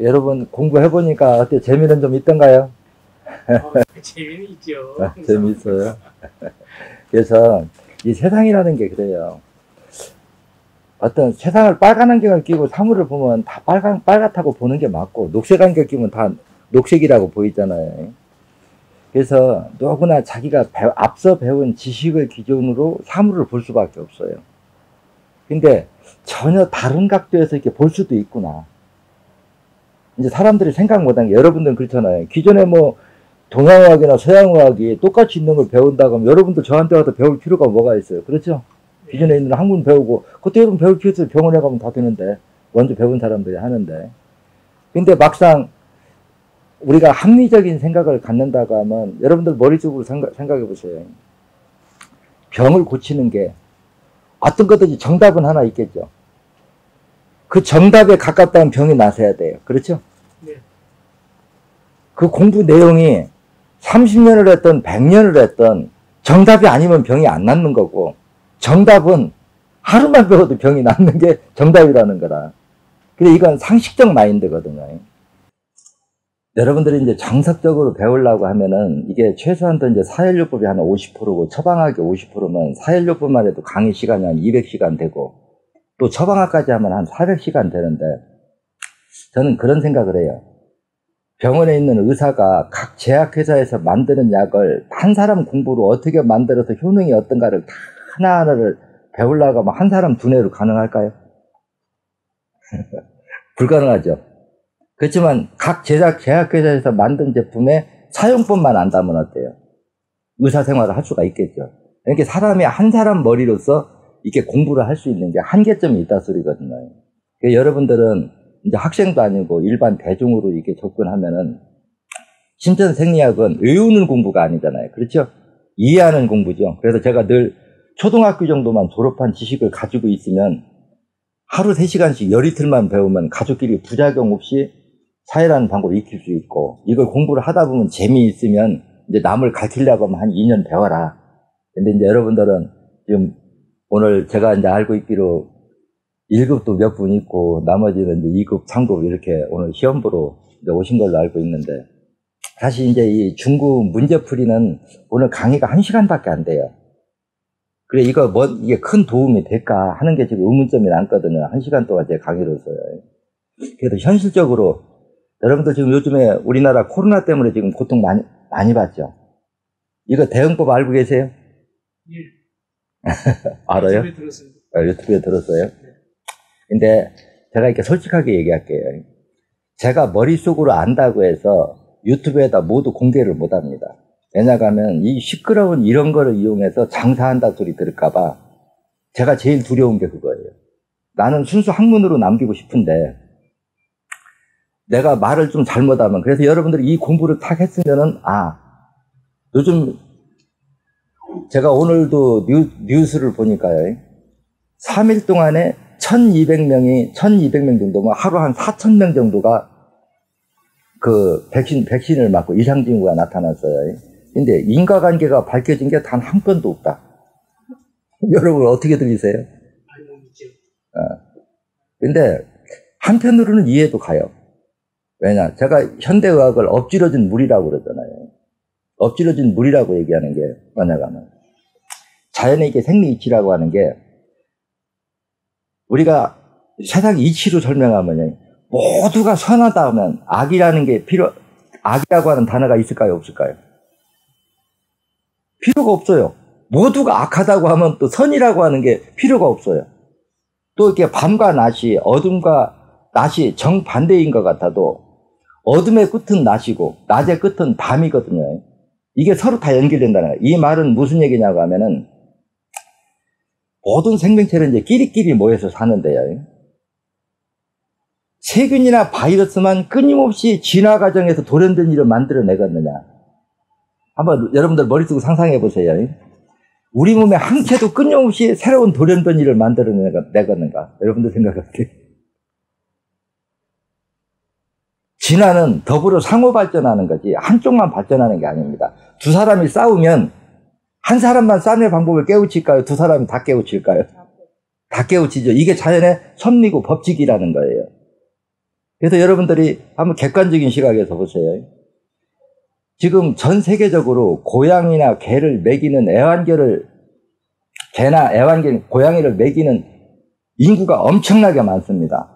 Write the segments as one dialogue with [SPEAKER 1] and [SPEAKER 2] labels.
[SPEAKER 1] 여러분 공부해보니까 어때? 재미는 좀 있던가요?
[SPEAKER 2] 재미는 있죠.
[SPEAKER 1] 재미있어요. 그래서 이 세상이라는 게 그래요. 어떤 세상을 빨간 안경을 끼고 사물을 보면 다 빨갛다고 보는 게 맞고, 녹색 안경 끼면 다 녹색이라고 보이잖아요. 그래서 누구나 자기가 앞서 배운 지식을 기준으로 사물을 볼 수밖에 없어요. 근데 전혀 다른 각도에서 이렇게 볼 수도 있구나. 이제 사람들이 생각 못한 게, 여러분들은 그렇잖아요. 기존에 뭐 동양의학이나 서양의학이 똑같이 있는 걸 배운다고 하면 여러분들 저한테 와서 배울 필요가 뭐가 있어요? 그렇죠? 기존에 있는 학문 배우고, 그것도 여러분 배울 필요 없어요. 병원에 가면 다 되는데, 먼저 배운 사람들이 하는데. 근데 막상 우리가 합리적인 생각을 갖는다고 하면, 여러분들 머릿속으로 생각해 보세요. 병을 고치는 게 어떤 것든지 정답은 하나 있겠죠. 그 정답에 가깝다는 병이 나서야 돼요. 그렇죠?
[SPEAKER 2] 네.
[SPEAKER 1] 그 공부 내용이 30년을 했던 100년을 했던 정답이 아니면 병이 안 낫는 거고, 정답은 하루만 배워도 병이 낫는 게 정답이라는 거라. 근데 이건 상식적 마인드거든요. 여러분들이 이제 정석적으로 배우려고 하면은 이게 최소한도 이제 사연료법이 한 50%고 처방학이 50%면 사연료법만 해도 강의 시간이 한 200시간 되고, 또 처방학까지 하면 한 400시간 되는데, 저는 그런 생각을 해요. 병원에 있는 의사가 각 제약회사에서 만드는 약을 한 사람 공부로 어떻게 만들어서 효능이 어떤가를 다 하나하나를 배우려고 하면 한 사람 두뇌로 가능할까요? 불가능하죠. 그렇지만 각 제약회사에서 만든 제품의 사용법만 안다면 어때요? 의사생활을 할 수가 있겠죠. 그러니까 사람이 한 사람 머리로서 이렇게 공부를 할 수 있는 게 한계점이 있다 소리거든요. 그러니까 여러분들은 이제 학생도 아니고 일반 대중으로 이렇게 접근하면은, 신천생리학은 외우는 공부가 아니잖아요. 그렇죠? 이해하는 공부죠. 그래서 제가 늘 초등학교 정도만 졸업한 지식을 가지고 있으면 하루 3시간씩 열이틀만 배우면 가족끼리 부작용 없이 사회라는 방법을 익힐 수 있고, 이걸 공부를 하다 보면 재미있으면 이제 남을 가르치려고 하면 한 2년 배워라. 근데 이제 여러분들은 지금 오늘 제가 이제 알고 있기로 1급도 몇 분 있고, 나머지는 이제 2급, 3급 이렇게 오늘 시험 보러 이제 오신 걸로 알고 있는데, 사실 이제 이 중국 문제풀이는 오늘 강의가 1시간밖에 안 돼요. 그래, 이게 큰 도움이 될까 하는 게 지금 의문점이 남거든요. 1시간 동안 제 강의로서요. 그래도 현실적으로, 여러분들 지금 요즘에 우리나라 코로나 때문에 지금 고통 많이 받죠? 이거 대응법 알고 계세요?
[SPEAKER 2] 예.
[SPEAKER 1] 알아요?
[SPEAKER 2] 유튜브에 들었습니다.
[SPEAKER 1] 유튜브에 들었어요? 네. 근데 제가 이렇게 솔직하게 얘기할게요. 제가 머릿속으로 안다고 해서 유튜브에다 모두 공개를 못 합니다. 왜냐하면 이 시끄러운 이런 거를 이용해서 장사한다 소리 들을까봐 제가 제일 두려운 게 그거예요. 나는 순수 학문으로 남기고 싶은데 내가 말을 좀 잘못하면, 그래서 여러분들이 이 공부를 탁 했으면은, 요즘 제가 오늘도 뉴스를 보니까요, 3일 동안에 1200명 정도면 하루 한 4000명 정도가 그 백신을 맞고 이상 징후가 나타났어요. 근데 인과관계가 밝혀진 게 단 한 건도 없다. 여러분 어떻게 들리세요? 근데 한편으로는 이해도 가요. 왜냐, 제가 현대의학을 엎질러진 물이라고 그러잖아요. 엎질러진 물이라고 얘기하는 게 뭐냐면, 자연의 이게 생리 이치라고 하는 게, 우리가 세상 이치로 설명하면 모두가 선하다 하면 악이라는 게 악이라고 하는 단어가 있을까요, 없을까요? 필요가 없어요. 모두가 악하다고 하면 또 선이라고 하는 게 필요가 없어요. 또 이렇게 밤과 낮이, 어둠과 낮이 정반대인 것 같아도 어둠의 끝은 낮이고 낮의 끝은 밤이거든요. 이게 서로 다 연결된다는 거예요. 이 말은 무슨 얘기냐고 하면은, 모든 생명체는 이제 끼리끼리 모여서 사는데요, 세균이나 바이러스만 끊임없이 진화 과정에서 돌연된 일을 만들어내겠느냐. 한번 여러분들 머릿속으로 상상해 보세요. 우리 몸의 항체도 끊임없이 새로운 돌연된 일을 만들어내겠는가. 여러분들 생각하세요. 진화는 더불어 상호 발전하는 거지 한쪽만 발전하는 게 아닙니다. 두 사람이 싸우면 한 사람만 싸움의 방법을 깨우칠까요? 두 사람이 다 깨우칠까요? 다 깨우치죠. 이게 자연의 섭리고 법칙이라는 거예요. 그래서 여러분들이 한번 객관적인 시각에서 보세요. 지금 전 세계적으로 고양이나 개를 먹이는 개나 애완견, 고양이를 먹이는 인구가 엄청나게 많습니다.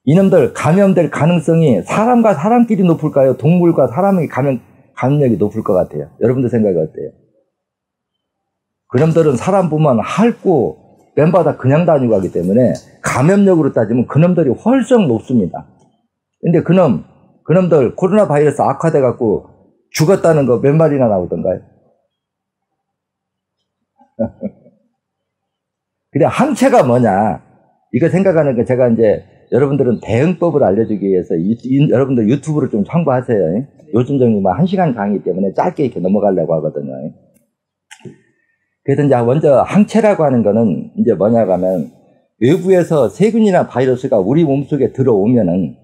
[SPEAKER 1] 이놈들 감염될 가능성이 사람과 사람끼리 높을까요? 동물과 사람의 감염력이 높을 것 같아요. 여러분들 생각이 어때요? 그놈들은 사람 보면 핥고 맨바닥 그냥 다니고 하기 때문에 감염력으로 따지면 그놈들이 훨씬 높습니다. 근데 그놈들 코로나 바이러스 악화돼 갖고 죽었다는 거 몇 마리나 나오던가요? 그래, 항체가 뭐냐? 이거 생각하는 거 제가 이제 여러분들은 대응법을 알려주기 위해서 여러분들 유튜브를 좀 참고하세요. 요즘 정리 1시간 강의 때문에 짧게 이렇게 넘어가려고 하거든요. 그래서 이제 먼저 항체라고 하는 거는 이제 뭐냐고 하면 외부에서 세균이나 바이러스가 우리 몸속에 들어오면은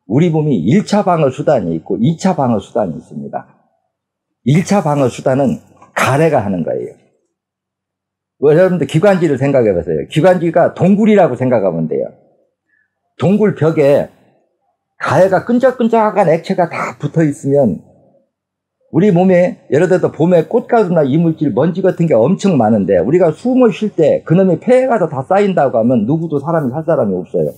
[SPEAKER 1] 우리 몸이 1차 방어 수단이 있고 2차 방어 수단이 있습니다. 1차 방어 수단은 가래가 하는 거예요. 여러분들 기관지를 생각해 보세요. 기관지가 동굴이라고 생각하면 돼요. 동굴 벽에 가래가 끈적끈적한 액체가 다 붙어 있으면 우리 몸에 예를 들어서 봄에 꽃가루나 이물질, 먼지 같은 게 엄청 많은데 우리가 숨을 쉴 때 그놈이 폐에 가서 다 쌓인다고 하면 누구도 살 사람이 없어요.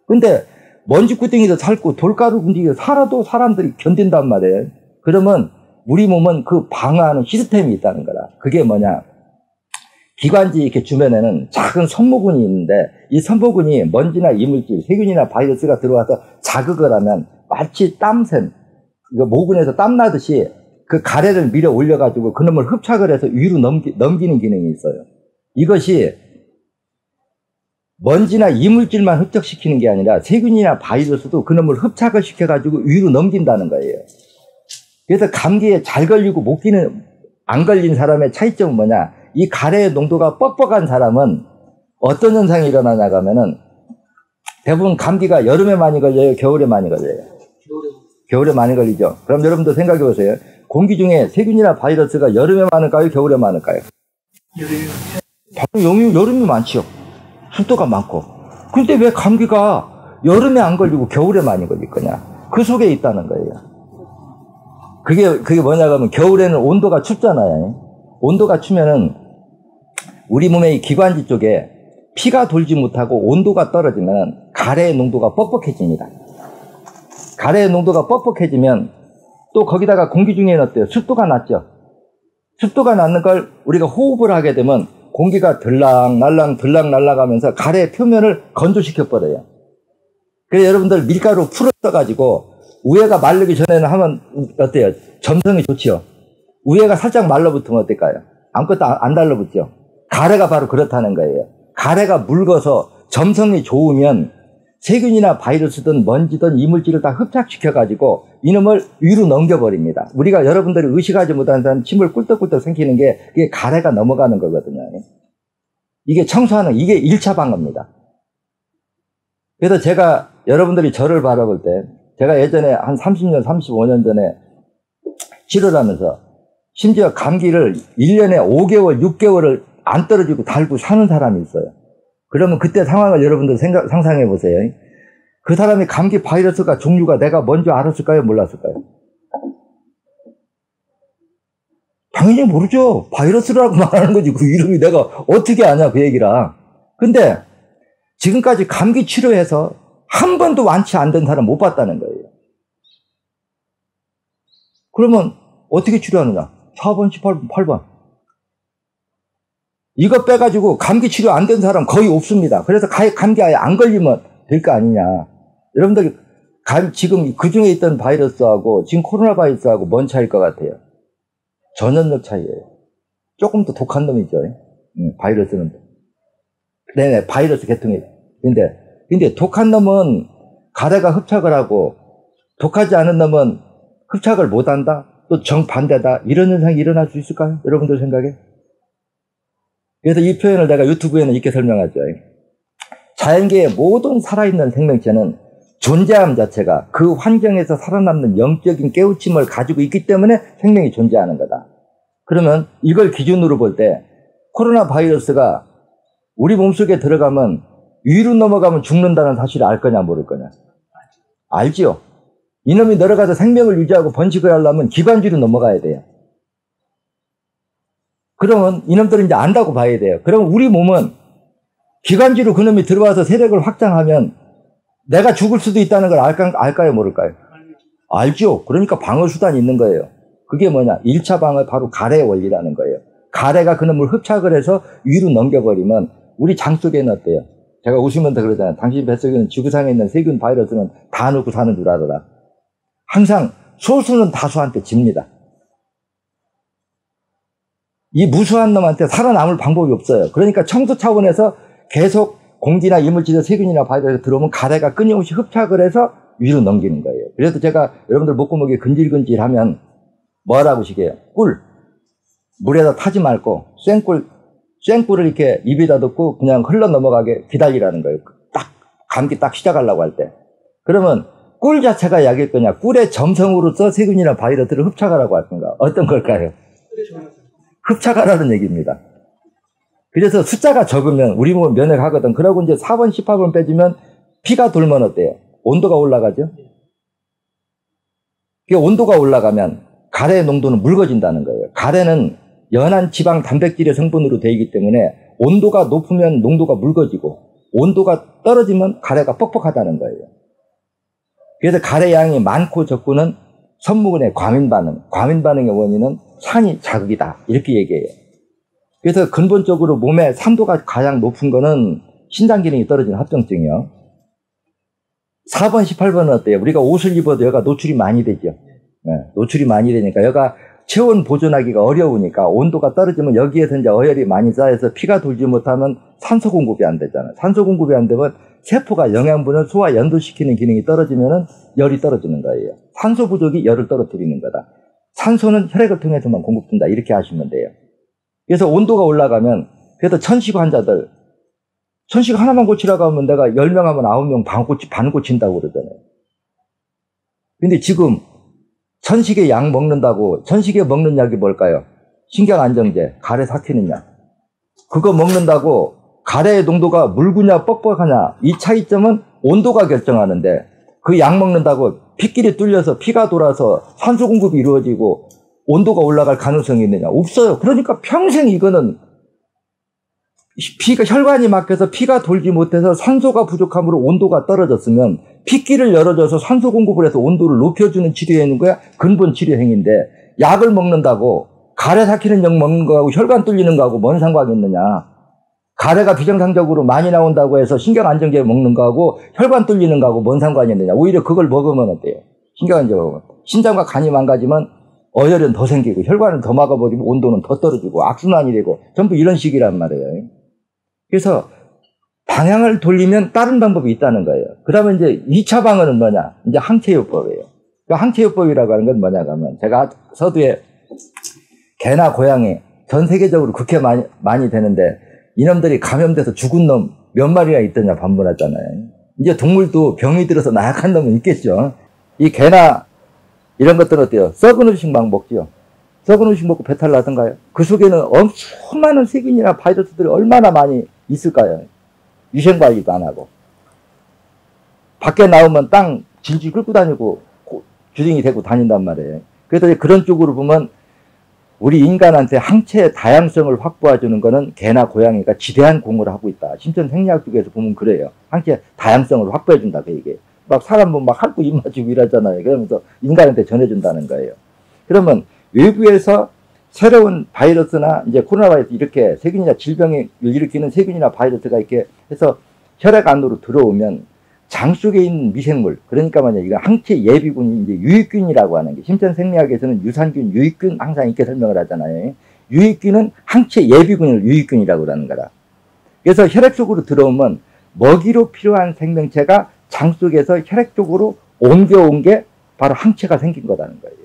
[SPEAKER 1] 근데 먼지구덩이도 살고 돌가루 군디에도 살아도 사람들이 견딘단 말이에요. 그러면 우리 몸은 그 방어하는 시스템이 있다는 거라. 그게 뭐냐? 기관지 이렇게 주변에는 작은 선모근이 있는데 이 선모근이 먼지나 이물질, 세균이나 바이러스가 들어와서 자극을 하면 마치 땀샘, 모근에서 땀 나듯이 그 가래를 밀어 올려가지고 그놈을 흡착을 해서 위로 넘기는 기능이 있어요. 이것이 먼지나 이물질만 흡착시키는 게 아니라 세균이나 바이러스도 그놈을 흡착을 시켜가지고 위로 넘긴다는 거예요. 그래서 감기에 잘 걸리고 안 걸린 사람의 차이점은 뭐냐? 이 가래의 농도가 뻑뻑한 사람은 어떤 현상이 일어나냐고 하면은 대부분 감기가 여름에 많이 걸려요? 겨울에 많이 걸려요? 겨울에 많이 걸리죠? 그럼 여러분도 생각해 보세요. 공기 중에 세균이나 바이러스가 여름에 많을까요? 겨울에 많을까요? 여름이 많지요. 습도가 많고. 근데 왜 감기가 여름에 안 걸리고 겨울에 많이 걸릴 거냐? 그 속에 있다는 거예요. 그게 뭐냐고 하면 겨울에는 온도가 춥잖아요. 온도가 추면은 우리 몸의 기관지 쪽에 피가 돌지 못하고 온도가 떨어지면 가래의 농도가 뻑뻑해집니다. 가래의 농도가 뻑뻑해지면 또 거기다가 공기 중에는 어때요? 습도가 낮죠. 습도가 낮는 걸 우리가 호흡을 하게 되면 공기가 들락날락 하면서 가래 표면을 건조시켜버려요. 그래서 여러분들 밀가루 풀어가지고 우에가 마르기 전에는 하면 어때요? 점성이 좋지요. 우에가 살짝 말라붙으면 어떨까요? 아무것도 안 달라붙죠. 가래가 바로 그렇다는 거예요. 가래가 묽어서 점성이 좋으면 세균이나 바이러스든 먼지든 이물질을 다 흡착시켜가지고 이놈을 위로 넘겨버립니다. 우리가 여러분들이 의식하지 못하는 사람 침을 꿀떡꿀떡 삼키는 게 그게 가래가 넘어가는 거거든요. 이게 청소하는, 이게 1차 방어입니다. 그래서 제가 여러분들이 저를 바라볼 때 제가 예전에 한 30년, 35년 전에 치료를 하면서 심지어 감기를 1년에 5개월, 6개월을 안 떨어지고 달고 사는 사람이 있어요. 그러면 그때 상황을 여러분들 상상해 보세요. 그 사람이 감기 바이러스가 종류가 내가 먼저 알았을까요? 몰랐을까요? 당연히 모르죠. 바이러스라고 말하는 거지. 그 이름이 내가 어떻게 아냐, 그 얘기라. 근데 지금까지 감기 치료해서 한 번도 완치 안 된 사람 못 봤다는 거예요. 그러면 어떻게 치료하느냐? 4번, 18번, 8번. 이거 빼가지고 감기 치료 안 된 사람 거의 없습니다. 그래서 감기 아예 안 걸리면 될 거 아니냐. 여러분들 지금 그중에 있던 바이러스하고 지금 코로나 바이러스하고 뭔 차이일 것 같아요? 전염력 차이예요. 조금 더 독한 놈이죠. 바이러스는. 네네, 바이러스 계통이. 근데 독한 놈은 가래가 흡착을 하고 독하지 않은 놈은 흡착을 못 한다? 또 정반대다? 이런 현상이 일어날 수 있을까요? 여러분들 생각에? 그래서 이 표현을 내가 유튜브에는 이렇게 설명하죠. 자연계의 모든 살아있는 생명체는 존재함 자체가 그 환경에서 살아남는 영적인 깨우침을 가지고 있기 때문에 생명이 존재하는 거다. 그러면 이걸 기준으로 볼 때 코로나 바이러스가 우리 몸속에 들어가면 위로 넘어가면 죽는다는 사실을 알 거냐 모를 거냐? 알지요? 이놈이 내려가서 생명을 유지하고 번식을 하려면 기관지로 넘어가야 돼요. 그러면 이놈들은 이제 안다고 봐야 돼요. 그럼 우리 몸은 기관지로 그놈이 들어와서 세력을 확장하면 내가 죽을 수도 있다는 걸 알까요, 모를까요? 알죠. 그러니까 방어수단이 있는 거예요. 그게 뭐냐? 1차 방어 바로 가래의 원리라는 거예요. 가래가 그놈을 흡착을 해서 위로 넘겨버리면 우리 장 속에는 어때요? 제가 웃으면서 그러잖아요. 당신 뱃속에는 지구상에 있는 세균 바이러스는 다 넣고 사는 줄 알아라. 항상 소수는 다수한테 집니다. 이 무수한 놈한테 살아남을 방법이 없어요. 그러니까 청소 차원에서 계속 공기나 이물질에 세균이나 바이러스 들어오면 가래가 끊임없이 흡착을 해서 위로 넘기는 거예요. 그래서 제가 여러분들 목구멍이 근질근질하면 뭐라고 시게요? 꿀. 물에다 타지 말고 쌩꿀을 이렇게 입에다 넣고 그냥 흘러 넘어가게 기다리라는 거예요. 딱 감기 딱 시작하려고 할 때. 그러면 꿀 자체가 약일 거냐? 꿀의 점성으로서 세균이나 바이러스를 흡착하라고 할 건가? 어떤 걸까요? 흡착하라는 얘기입니다. 그래서 숫자가 적으면 우리 몸은 면역하거든. 그러고 이제 4번, 18번 빼주면 피가 돌면 어때요? 온도가 올라가죠? 그 온도가 올라가면 가래의 농도는 묽어진다는 거예요. 가래는 연한 지방 단백질의 성분으로 되어 있기 때문에 온도가 높으면 농도가 묽어지고 온도가 떨어지면 가래가 뻑뻑하다는 거예요. 그래서 가래 양이 많고 적고는 선무근의 과민 반응의 원인은 산이 자극이다. 이렇게 얘기해요. 그래서 근본적으로 몸의 산도가 가장 높은 거는 신장 기능이 떨어지는 합병증이요. 4번, 18번은 어때요? 우리가 옷을 입어도 여가 노출이 많이 되죠. 네, 노출이 많이 되니까 여가 체온 보존하기가 어려우니까 온도가 떨어지면 여기에서 이제 어혈이 많이 쌓여서 피가 돌지 못하면 산소 공급이 안 되잖아요. 산소 공급이 안 되면 세포가 영양분을 소화 연도시키는 기능이 떨어지면은 열이 떨어지는 거예요. 산소 부족이 열을 떨어뜨리는 거다. 산소는 혈액을 통해서만 공급된다. 이렇게 하시면 돼요. 그래서 온도가 올라가면 그래도 천식 환자들 천식 하나만 고치라고 하면 내가 10명 하면 9명 반 고친다고 그러잖아요. 근데 지금 천식에 약 먹는다고 천식에 먹는 약이 뭘까요? 신경안정제, 가래 삭히는 약. 그거 먹는다고 가래의 농도가 묽으냐 뻑뻑하냐 이 차이점은 온도가 결정하는데 그 약 먹는다고 피끼리 뚫려서 피가 돌아서 산소 공급이 이루어지고 온도가 올라갈 가능성이 있느냐? 없어요. 그러니까 평생 이거는 피가 혈관이 막혀서 피가 돌지 못해서 산소가 부족함으로 온도가 떨어졌으면 피끼를 열어줘서 산소 공급을 해서 온도를 높여주는 치료행위인 거야. 근본 치료행위인데 약을 먹는다고 가래 삭히는 약 먹는 거하고 혈관 뚫리는 거하고 뭔 상관이 있느냐. 가래가 비정상적으로 많이 나온다고 해서 신경안정제 먹는 거하고 혈관 뚫리는 거하고 뭔 상관이 있느냐. 오히려 그걸 먹으면 어때요? 신경안정제 먹으면. 신장과 간이 망가지면 어혈은 더 생기고 혈관을 더 막아버리고 온도는 더 떨어지고 악순환이 되고 전부 이런 식이란 말이에요. 그래서 방향을 돌리면 다른 방법이 있다는 거예요. 그러면 이제 2차 방어는 뭐냐? 이제 항체요법이에요. 그 항체요법이라고 하는 건 뭐냐 하면 제가 서두에 개나 고양이 전 세계적으로 그렇게 많이 되는데 이놈들이 감염돼서 죽은 놈 몇 마리나 있더냐 반문하잖아요. 이제 동물도 병이 들어서 나약한 놈은 있겠죠. 이 개나 이런 것들은 어때요? 썩은 음식 막 먹지요. 썩은 음식 먹고 배탈 나던가요? 그 속에는 엄청 많은 세균이나 바이러스들이 얼마나 많이 있을까요? 위생관리도 안 하고. 밖에 나오면 땅 질질 긁고 다니고 주둥이 대고 다닌단 말이에요. 그래서 그런 쪽으로 보면 우리 인간한테 항체의 다양성을 확보해주는 거는 개나 고양이가 지대한 공을 하고 있다. 신천 생리학 쪽에서 보면 그래요. 항체 다양성을 확보해준다. 그 얘기예요. 막 사람 보면 막 핥고 입 맞추고 이러잖아요. 그러면서 인간한테 전해준다는 거예요. 그러면 외부에서 새로운 바이러스나 이제 코로나 바이러스 이렇게 세균이나 질병을 일으키는 세균이나 바이러스가 이렇게 해서 혈액 안으로 들어오면 장 속에 있는 미생물, 그러니까 만약 이거 항체 예비군이 이제 유익균이라고 하는 게 신천 생리학에서는 유산균, 유익균 항상 이렇게 설명을 하잖아요. 유익균은 항체 예비군을 유익균이라고 하는 거라. 그래서 혈액 속으로 들어오면 먹이로 필요한 생명체가 장 속에서 혈액 쪽으로 옮겨온 게 바로 항체가 생긴 거라는 거예요.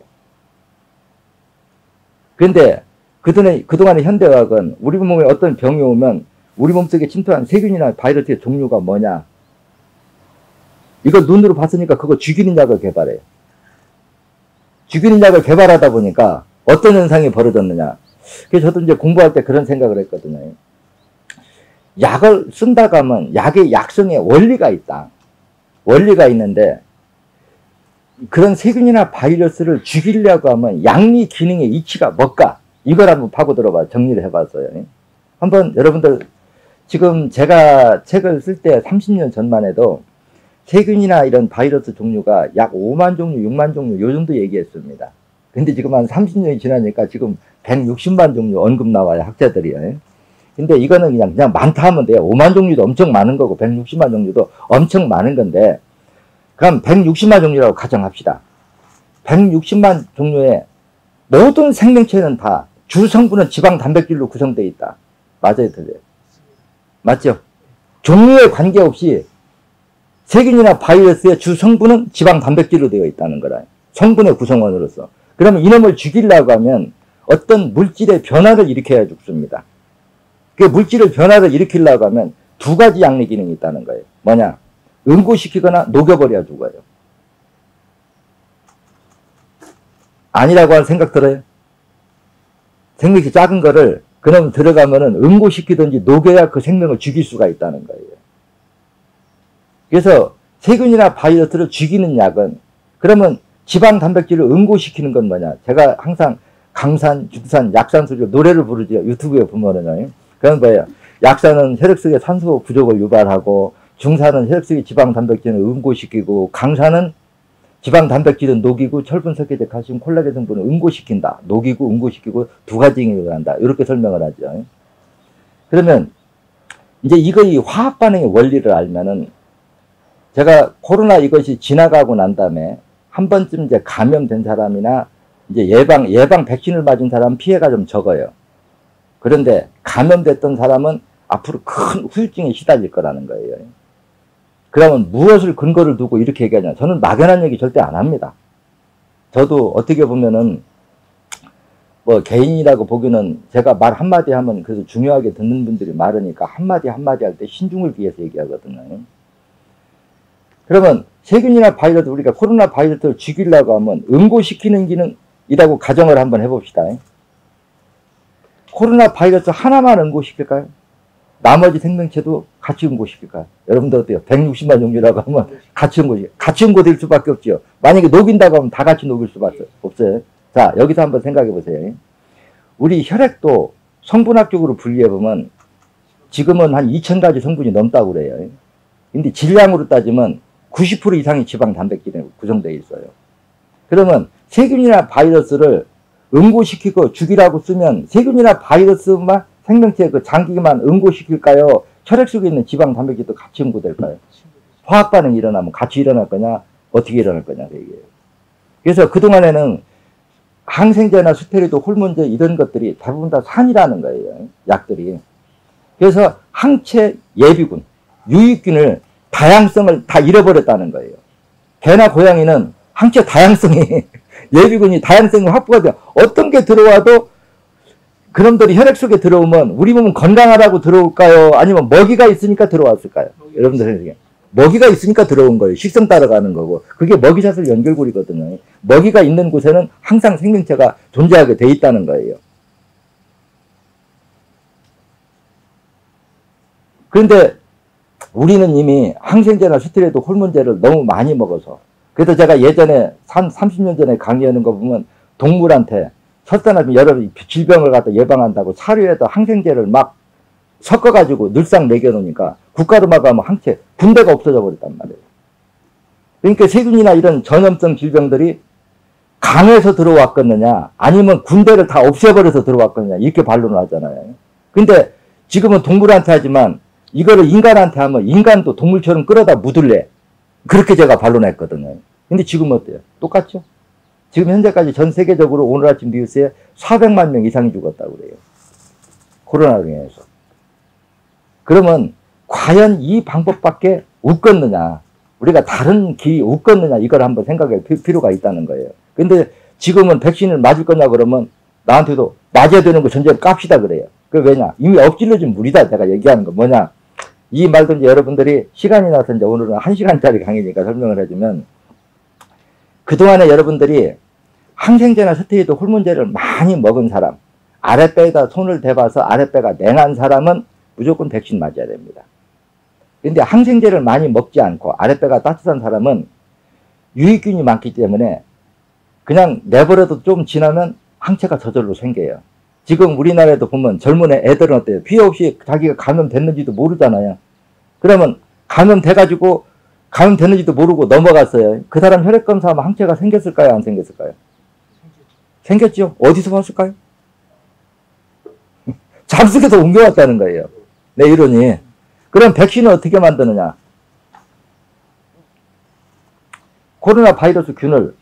[SPEAKER 1] 그런데 그동안의 현대의학은 우리 몸에 어떤 병이 오면 우리 몸속에 침투한 세균이나 바이러스의 종류가 뭐냐. 이걸 눈으로 봤으니까 그거 죽이는 약을 개발해요. 죽이는 약을 개발하다 보니까 어떤 현상이 벌어졌느냐. 그래서 저도 이제 공부할 때 그런 생각을 했거든요. 약을 쓴다고 하면 약의 약성에 원리가 있다. 원리가 있는데 그런 세균이나 바이러스를 죽이려고 하면 양리 기능의 이치가 뭘까? 이걸 한번 파고들어봐. 정리를 해봤어요. 한번 여러분들 지금 제가 책을 쓸 때 30년 전만 해도 세균이나 이런 바이러스 종류가 약 5만 종류, 6만 종류 요 정도 얘기했습니다. 근데 지금 한 30년이 지나니까 지금 160만 종류 언급 나와요. 학자들이요. 근데 이거는 그냥 많다 하면 돼요. 5만 종류도 엄청 많은 거고 160만 종류도 엄청 많은 건데, 그럼 160만 종류라고 가정합시다. 160만 종류의 모든 생명체는 다 주 성분은 지방 단백질로 구성되어 있다. 맞아요, 틀려요? 맞죠? 종류에 관계없이 세균이나 바이러스의 주 성분은 지방 단백질로 되어 있다는 거라. 성분의 구성원으로서. 그러면 이놈을 죽이려고 하면 어떤 물질의 변화를 일으켜야 죽습니다. 그 물질의 변화를 일으키려고 하면 두 가지 양리 기능이 있다는 거예요. 뭐냐? 응고시키거나 녹여버려야 죽어요. 아니라고 하는 생각 들어요? 생명이 작은 거를 그놈 들어가면은 응고시키든지 녹여야 그 생명을 죽일 수가 있다는 거예요. 그래서 세균이나 바이러스를 죽이는 약은, 그러면 지방 단백질을 응고시키는 건 뭐냐? 제가 항상 강산, 중산, 약산 소리로 노래를 부르죠. 유튜브에 보면은요. 그건 뭐예요? 약산은 혈액 속의 산소 부족을 유발하고, 중산은 혈액 속의 지방 단백질을 응고시키고, 강산은 지방 단백질은 녹이고 철분, 석회제, 칼슘, 콜라겐 성분을 응고시킨다. 녹이고 응고시키고 두 가지 행위를 한다. 이렇게 설명을 하죠. 그러면 이제 이거의 화학 반응의 원리를 알면은, 제가 코로나 이것이 지나가고 난 다음에 한 번쯤 이제 감염된 사람이나 이제 예방 백신을 맞은 사람은 피해가 좀 적어요. 그런데 감염됐던 사람은 앞으로 큰 후유증에 시달릴 거라는 거예요. 그러면 무엇을 근거를 두고 이렇게 얘기하냐? 저는 막연한 얘기 절대 안 합니다. 저도 어떻게 보면은 뭐 개인이라고 보기는 제가 말 한마디 하면 그래서 중요하게 듣는 분들이 많으니까 한마디 한마디 할 때 신중을 기해서 얘기하거든요. 그러면 세균이나 바이러스, 우리가 코로나 바이러스를 죽이려고 하면 응고시키는 기능이라고 가정을 한번 해봅시다. 코로나 바이러스 하나만 응고시킬까요? 나머지 생명체도 같이 응고시킬까요? 여러분들 어때요? 160만 종류라고 하면 같이 응고될 수밖에 없죠. 만약에 녹인다고 하면 다 같이 녹일 수밖에 없어요. 자, 여기서 한번 생각해 보세요. 우리 혈액도 성분학적으로 분리해보면 지금은 한 2000가지 성분이 넘다고 그래요. 근데 질량으로 따지면 90% 이상이 지방 단백질에 구성되어 있어요. 그러면 세균이나 바이러스를 응고시키고 죽이라고 쓰면 세균이나 바이러스만 생명체 그 장기만 응고시킬까요? 혈액 속에 있는 지방 단백질도 같이 응고될까요? 화학 반응이 일어나면 같이 일어날 거냐? 어떻게 일어날 거냐? 그 얘기예요. 그래서 그동안에는 항생제나 스테로이드, 호르몬제 이런 것들이 대부분 다 산이라는 거예요. 약들이. 그래서 항체 예비군, 유익균을 다양성을 다 잃어버렸다는 거예요. 개나 고양이는 항체 다양성이 예비군이 다양성이 확보가 돼요. 어떤 게 들어와도 그놈들이 혈액 속에 들어오면 우리 몸은 건강하다고 들어올까요? 아니면 먹이가 있으니까 들어왔을까요? 여러분들 생각해. 먹이가 있으니까 들어온 거예요. 식성 따라가는 거고. 그게 먹이사슬 연결고리거든요. 먹이가 있는 곳에는 항상 생명체가 존재하게 돼 있다는 거예요. 그런데 우리는 이미 항생제나 스테로이드, 호르몬제를 너무 많이 먹어서, 그래서 제가 예전에 30년 전에 강의하는 거 보면 동물한테 설사나 여러 질병을 갖다 예방한다고 사료에다 항생제를 막 섞어가지고 늘상 먹여놓으니까 국가로만 가면 항체, 군대가 없어져 버렸단 말이에요. 그러니까 세균이나 이런 전염성 질병들이 강에서 들어왔겠느냐, 아니면 군대를 다 없애버려서 들어왔겠느냐, 이렇게 반론을 하잖아요. 근데 지금은 동물한테 하지만 이거를 인간한테 하면 인간도 동물처럼 끌어다 묻을래. 그렇게 제가 반론했거든요. 근데 지금 어때요? 똑같죠? 지금 현재까지 전 세계적으로 오늘 아침 뉴스에 400만 명 이상이 죽었다고 그래요. 코로나로 인해서. 그러면 과연 이 방법밖에 웃겠느냐, 우리가 다른 길이 웃겠느냐, 이걸 한번 생각할 필요가 있다는 거예요. 근데 지금은 백신을 맞을 거냐 그러면 나한테도 맞아야 되는 거 전제로 깝시다 그래요. 그 왜냐? 이미 엎질러진 물이다. 내가 얘기하는 거 뭐냐? 이 말도 이제 여러분들이 시간이 나서 이제 오늘은 1시간짜리 강의니까 설명을 해주면, 그동안에 여러분들이 항생제나 스테로이드, 호르몬제를 많이 먹은 사람, 아랫배에다 손을 대봐서 아랫배가 냉한 사람은 무조건 백신 맞아야 됩니다. 근데 항생제를 많이 먹지 않고 아랫배가 따뜻한 사람은 유익균이 많기 때문에 그냥 내버려도 좀 지나면 항체가 저절로 생겨요. 지금 우리나라에도 보면 젊은 애들은 어때요? 피해 없이 자기가 감염됐는지도 모르잖아요. 그러면 감염돼가지고 감염됐는지도 모르고 넘어갔어요. 그 사람 혈액검사하면 항체가 생겼을까요? 안 생겼을까요? 생겼죠. 어디서 봤을까요? 잠수에서 옮겨왔다는 거예요. 내 이론이. 그럼 백신을 어떻게 만드느냐? 코로나 바이러스 균을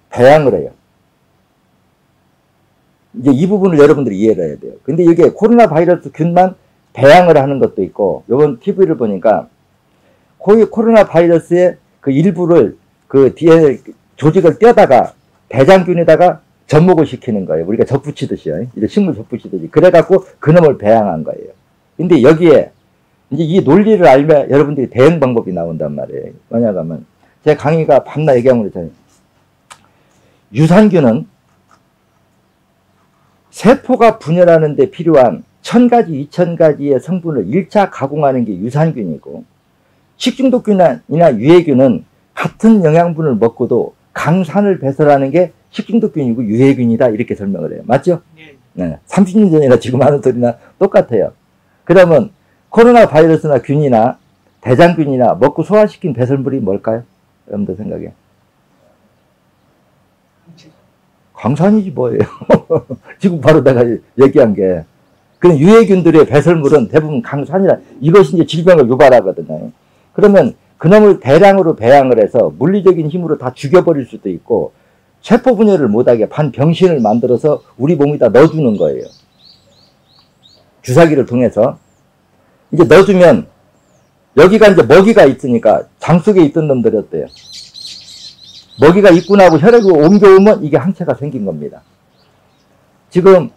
[SPEAKER 1] 배양을 해요. 이제 이 부분을 여러분들이 이해를 해야 돼요. 근데 이게 코로나 바이러스 균만 배양을 하는 것도 있고, 요번 TV를 보니까 코로나 바이러스의 그 일부를 그 뒤에 조직을 떼다가 대장균에다가 접목을 시키는 거예요. 우리가 접붙이듯이요. 이제 식물 접붙이듯이. 그래갖고 그놈을 배양한 거예요. 근데 여기에 이제 이 논리를 알면 여러분들이 대응 방법이 나온단 말이에요. 뭐냐면 제 강의가 밤낮 얘기하면 그렇잖아요. 유산균은 세포가 분열하는 데 필요한 1000가지, 2000가지의 성분을 1차 가공하는 게 유산균이고, 식중독균이나 유해균은 같은 영양분을 먹고도 강산을 배설하는 게 식중독균이고 유해균이다, 이렇게 설명을 해요. 맞죠? 네. 30년 전이나 지금 하는 소리나 똑같아요. 그러면 코로나 바이러스나 균이나 대장균이나 먹고 소화시킨 배설물이 뭘까요? 여러분들 생각에. 강산이지 뭐예요. 지금 바로 내가 얘기한 게. 그런 유해균들의 배설물은 대부분 강산이라, 이것이 이제 질병을 유발하거든요. 그러면 그놈을 대량으로 배양을 해서 물리적인 힘으로 다 죽여버릴 수도 있고, 세포 분열을 못하게 반병신을 만들어서 우리 몸에다 넣어주는 거예요. 주사기를 통해서. 이제 넣어주면 여기가 이제 먹이가 있으니까 장 속에 있던 놈들이 어때요? 먹이가 있고 나고 혈액을 옮겨오면 이게 항체가 생긴 겁니다. 지금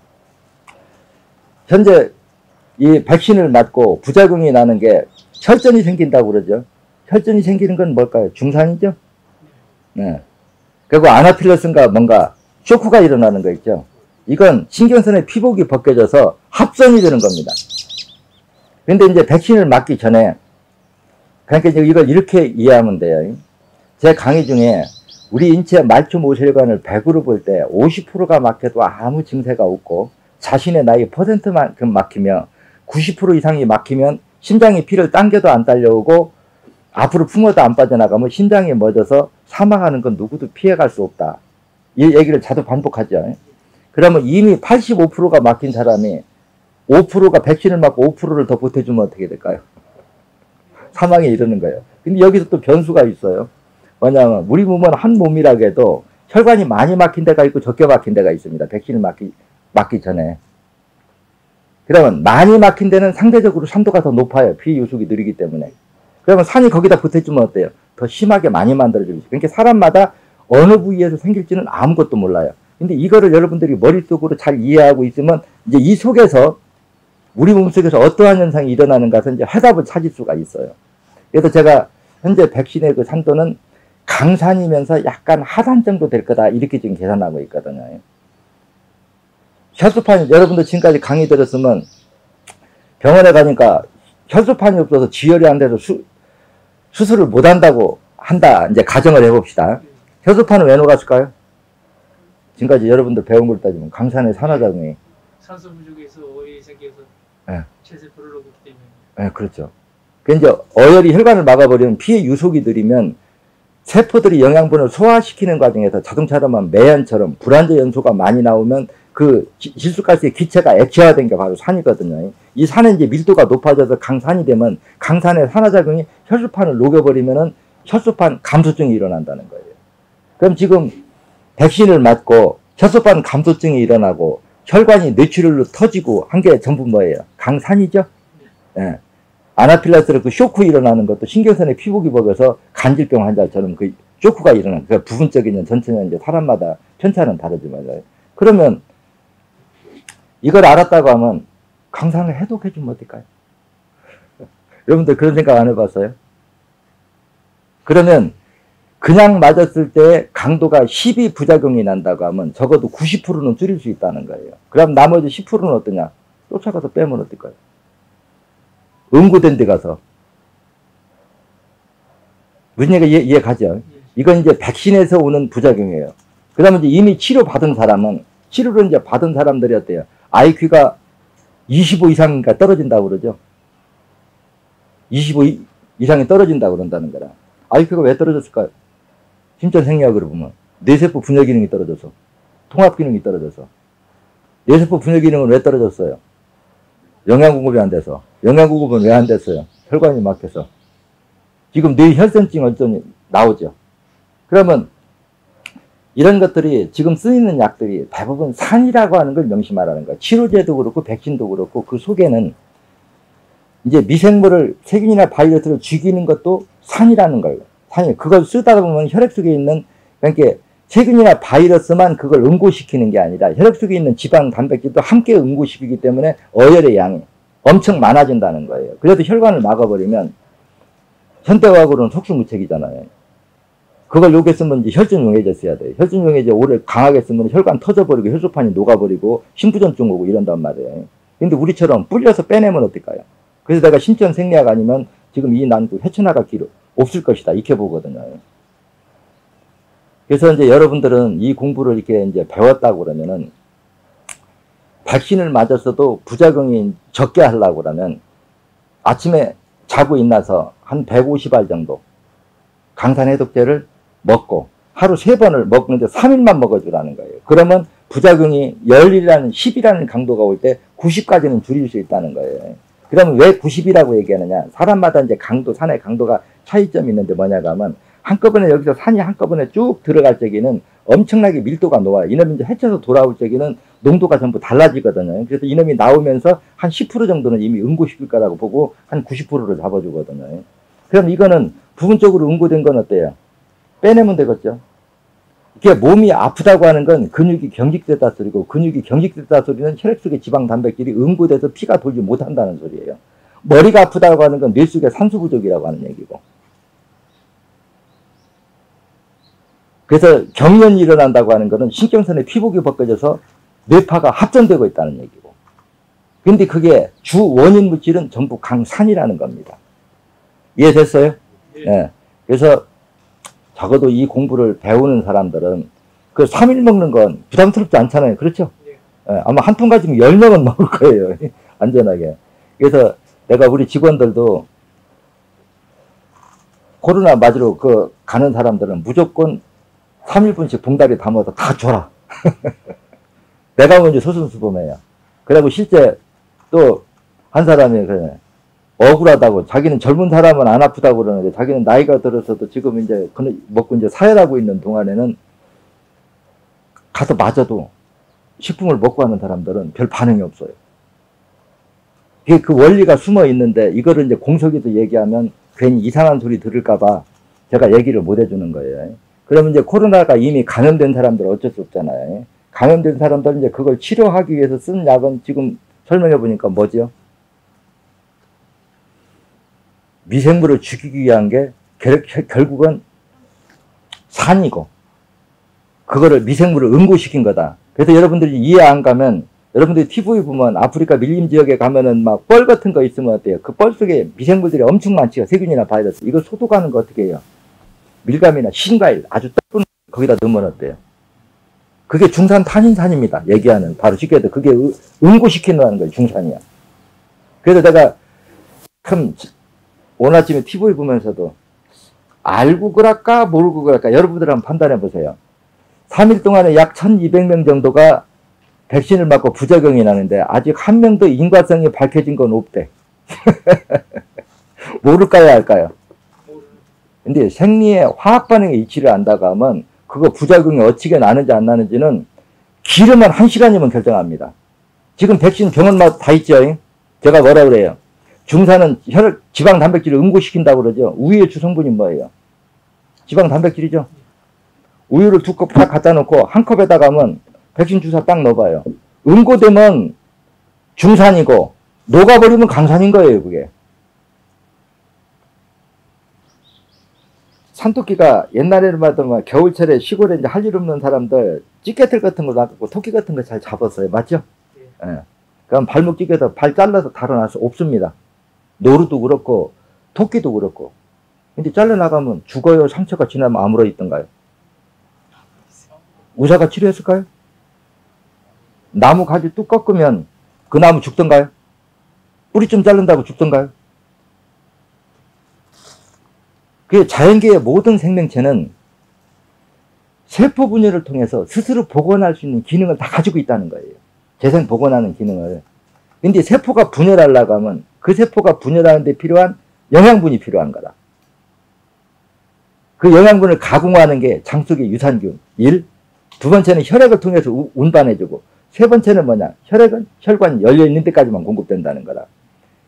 [SPEAKER 1] 현재 이 백신을 맞고 부작용이 나는 게 혈전이 생긴다고 그러죠. 혈전이 생기는 건 뭘까요? 중산이죠. 네. 그리고 아나필러스인가 뭔가 쇼크가 일어나는 거 있죠. 이건 신경선의 피복이 벗겨져서 합선이 되는 겁니다. 근데 이제 백신을 맞기 전에, 그러니까 이걸 이렇게 이해하면 돼요. 제 강의 중에 우리 인체 말초 모세혈관을 100으로 볼 때 50%가 막혀도 아무 증세가 없고, 자신의 나이 %만큼 막히며 90% 이상이 막히면 심장이 피를 당겨도 안 딸려오고 앞으로 품어도 안 빠져나가면 심장이 멎어서 사망하는 건 누구도 피해갈 수 없다. 이 얘기를 자주 반복하죠. 그러면 이미 85%가 막힌 사람이 5%가 백신을 맞고 5%를 더 보태주면 어떻게 될까요? 사망에 이르는 거예요. 근데 여기서 또 변수가 있어요. 뭐냐면 우리 몸은 한 몸이라고 해도 혈관이 많이 막힌 데가 있고 적게 막힌 데가 있습니다. 백신을 맞기 전에. 그러면 많이 막힌 데는 상대적으로 산도가 더 높아요. 피 유속이 느리기 때문에. 그러면 산이 거기다 보태주면 어때요? 더 심하게 많이 만들어지죠. 그러니까 사람마다 어느 부위에서 생길지는 아무것도 몰라요. 근데 이거를 여러분들이 머릿속으로 잘 이해하고 있으면 이제 이 속에서 우리 몸속에서 어떠한 현상이 일어나는가서 이제 해답을 찾을 수가 있어요. 그래서 제가 현재 백신의 그 산도는 강산이면서 약간 하산 정도 될 거다, 이렇게 지금 계산하고 있거든요. 혈소판이, 여러분들 지금까지 강의 들었으면 병원에 가니까 혈소판이 없어서 지혈이 안 돼서 수술을 못 한다고 한다, 이제 가정을 해봅시다. 혈소판은 왜 녹았을까요? 지금까지 여러분들 배운 걸 따지면 강산의 산화작용이
[SPEAKER 2] 산소 부족에서 오염이 생겨서
[SPEAKER 1] 네.
[SPEAKER 2] 체세포를 녹기 때문에.
[SPEAKER 1] 네, 그렇죠. 그 이제 어혈이 혈관을 막아버리면 피의 유속이 느리면 세포들이 영양분을 소화시키는 과정에서 자동차로만 매연처럼 불안정 연소가 많이 나오면 그 질소가스의 기체가 액체화된 게 바로 산이거든요. 이 산의 이제 밀도가 높아져서 강산이 되면 강산의 산화작용이 혈소판을 녹여버리면은 혈소판 감소증이 일어난다는 거예요. 그럼 지금 백신을 맞고 혈소판 감소증이 일어나고 혈관이 뇌출혈로 터지고 한 게 전부 뭐예요? 강산이죠? 예. 아나필라스로 그 쇼크 일어나는 것도 신경선의 피복이 먹여서 간질병 환자처럼 그 쇼크가 일어나는, 그 부분적인 전체는 이제 사람마다 편차는 다르지만, 그러면 이걸 알았다고 하면 강산을 해독해주면 어떨까요? 여러분들 그런 생각 안 해봤어요? 그러면 그냥 맞았을 때 강도가 10이 부작용이 난다고 하면 적어도 90%는 줄일 수 있다는 거예요. 그럼 나머지 10%는 어떠냐? 쫓아가서 빼면 어떨까요? 응고된 데 가서. 무슨 얘기 이해 가죠? 이건 이제 백신에서 오는 부작용이에요. 그 다음에 이제 이미 치료받은 사람은, 치료를 이제 받은 사람들이 어때요? IQ가 25 이상인가 떨어진다고 그러죠. 25 이상이 떨어진다고 그런다는 거라. IQ가 왜 떨어졌을까요? 심전생리학으로 보면 뇌세포 분열 기능이 떨어져서, 통합 기능이 떨어져서. 뇌세포 분열 기능은 왜 떨어졌어요? 영양 공급이 안 돼서. 영양 공급은 왜 안 됐어요? 혈관이 막혀서. 지금 뇌혈전증 어쩌니 나오죠. 그러면 이런 것들이 지금 쓰이는 약들이 대부분 산이라고 하는 걸 명심하라는 거예요. 치료제도 그렇고 백신도 그렇고 그 속에는 이제 미생물을, 세균이나 바이러스를 죽이는 것도 산이라는 거예요. 산이. 그걸 쓰다 보면 혈액 속에 있는, 그러니까 세균이나 바이러스만 그걸 응고시키는 게 아니라 혈액 속에 있는 지방, 단백질도 함께 응고시키기 때문에 어혈의 양이 엄청 많아진다는 거예요. 그래도 혈관을 막아버리면 현대의학으로는 속수무책이잖아요. 그걸 요게 쓰면 이제 혈전용해제 써야 돼요. 혈전용해제 오래 강하게 쓰면 혈관 터져버리고 혈소판이 녹아버리고 심부전증 오고 이런단 말이에요. 근데 우리처럼 불려서 빼내면 어떨까요? 그래서 내가 심전생리학 아니면 지금 이 난구 헤쳐나갈 길 없을 것이다. 이렇게 보거든요. 그래서 이제 여러분들은 이 공부를 이렇게 이제 배웠다고 그러면은 백신을 맞았어도 부작용이 적게 하려고 그러면 아침에 자고 일어나서 한 150알 정도 강산해독제를 먹고 하루 3번을 먹는데 3일만 먹어주라는 거예요. 그러면 부작용이 10이라는 강도가 올 때 90까지는 줄일 수 있다는 거예요. 그러면 왜 90이라고 얘기하느냐? 사람마다 이제 강도, 산의 강도가 차이점이 있는데 뭐냐고 하면 한꺼번에 여기서 산이 한꺼번에 쭉 들어갈 적에는 엄청나게 밀도가 높아요. 이놈이 이제 헤쳐서 돌아올 적에는 농도가 전부 달라지거든요. 그래서 이놈이 나오면서 한 10% 정도는 이미 응고시킬 거라고 보고 한 90%를 잡아주거든요. 그럼 이거는 부분적으로 응고된 건 어때요? 빼내면 되겠죠. 이게 몸이 아프다고 하는 건 근육이 경직됐다 소리고, 근육이 경직됐다 소리는 혈액 속에 지방 단백질이 응고돼서 피가 돌지 못한다는 소리예요. 머리가 아프다고 하는 건 뇌 속에 산소 부족이라고 하는 얘기고. 그래서 경련이 일어난다고 하는 것은 신경선의 피복이 벗겨져서 뇌파가 합전되고 있다는 얘기고. 근데 그게 주 원인 물질은 전부 강산이라는 겁니다. 이해됐어요? 예. 네. 그래서 적어도 이 공부를 배우는 사람들은 그 3일 먹는 건 부담스럽지 않잖아요. 그렇죠? 네. 아마 한 통 가지면 10명은 먹을 거예요. 안전하게. 그래서 내가 우리 직원들도 코로나 맞으러 가는 사람들은 무조건 3일분씩 봉다리 담아서 다 줘라. 내가 먼저 소승수범해요. 그리고 실제 또 한 사람이 그래. 억울하다고, 자기는 젊은 사람은 안 아프다고 그러는데 자기는 나이가 들어서도 지금 이제 먹고 이제 사혈하고 있는 동안에는 가서 맞아도 식품을 먹고 하는 사람들은 별 반응이 없어요. 이게 그 원리가 숨어 있는데 이거를 이제 공석에도 얘기하면 괜히 이상한 소리 들을까봐 제가 얘기를 못 해주는 거예요. 그러면 이제 코로나가 이미 감염된 사람들 어쩔 수 없잖아요. 감염된 사람들은 이제 그걸 치료하기 위해서 쓴 약은 지금 설명해 보니까 뭐죠? 미생물을 죽이기 위한 게 결국은 산이고, 그거를 미생물을 응고시킨 거다. 그래서 여러분들이 이해 안 가면, 여러분들이 TV 보면 아프리카 밀림 지역에 가면은 막 뻘 같은 거 있으면 어때요? 그 뻘 속에 미생물들이 엄청 많지요. 세균이나 바이러스. 이거 소독하는 거 어떻게 해요? 밀감이나 신과일 아주 따끈 거기다 넣으면 어때요? 그게 중산 탄인산입니다. 얘기하는. 바로 쉽게 해도 그게 응고시키는 거예요. 중산이야. 그래서 내가 참 오늘 아침에 TV 보면서도 알고 그럴까 모르고 그럴까 여러분들 한번 판단해 보세요. 3일 동안에 약 1200명 정도가 백신을 맞고 부작용이 나는데 아직 한 명도 인과성이 밝혀진 건 없대. 모를까요 할까요? 근데 생리의 화학 반응의 이치를 안다고 하면 그거 부작용이 어떻게 나는지 안 나는지는 기르면 1시간이면 결정합니다. 지금 백신 병원마다 다 있죠. 제가 뭐라 그래요? 중산은 혈액, 지방 단백질을 응고시킨다고 그러죠. 우유의 주성분이 뭐예요? 지방 단백질이죠. 우유를 2컵 딱 갖다 놓고 한 컵에다가 하면 백신 주사 딱 넣어봐요. 응고되면 중산이고 녹아버리면 강산인 거예요. 그게. 산토끼가 옛날에는 말하면 겨울철에 시골에 이제 할 일 없는 사람들 찌개틀 같은 거 놔갖고 토끼 같은 거 잘 잡았어요. 맞죠? 예. 그럼 발목 찌개서 발 잘라서 달아놔서 없습니다. 노루도 그렇고 토끼도 그렇고. 근데 잘려나가면 죽어요? 상처가 지나면 아물어 있던가요? 의사가 치료했을까요? 나무 가지 뚝 꺾으면 그 나무 죽던가요? 뿌리 좀 자른다고 죽던가요? 그 자연계의 모든 생명체는 세포 분열을 통해서 스스로 복원할 수 있는 기능을 다 가지고 있다는 거예요. 재생 복원하는 기능을. 근데 세포가 분열하려고 하면 그 세포가 분열하는 데 필요한 영양분이 필요한 거다. 그 영양분을 가공하는 게 장 속의 유산균 1. 두 번째는 혈액을 통해서 운반해주고, 세 번째는 뭐냐? 혈액은 혈관이 열려있는 데까지만 공급된다는 거다.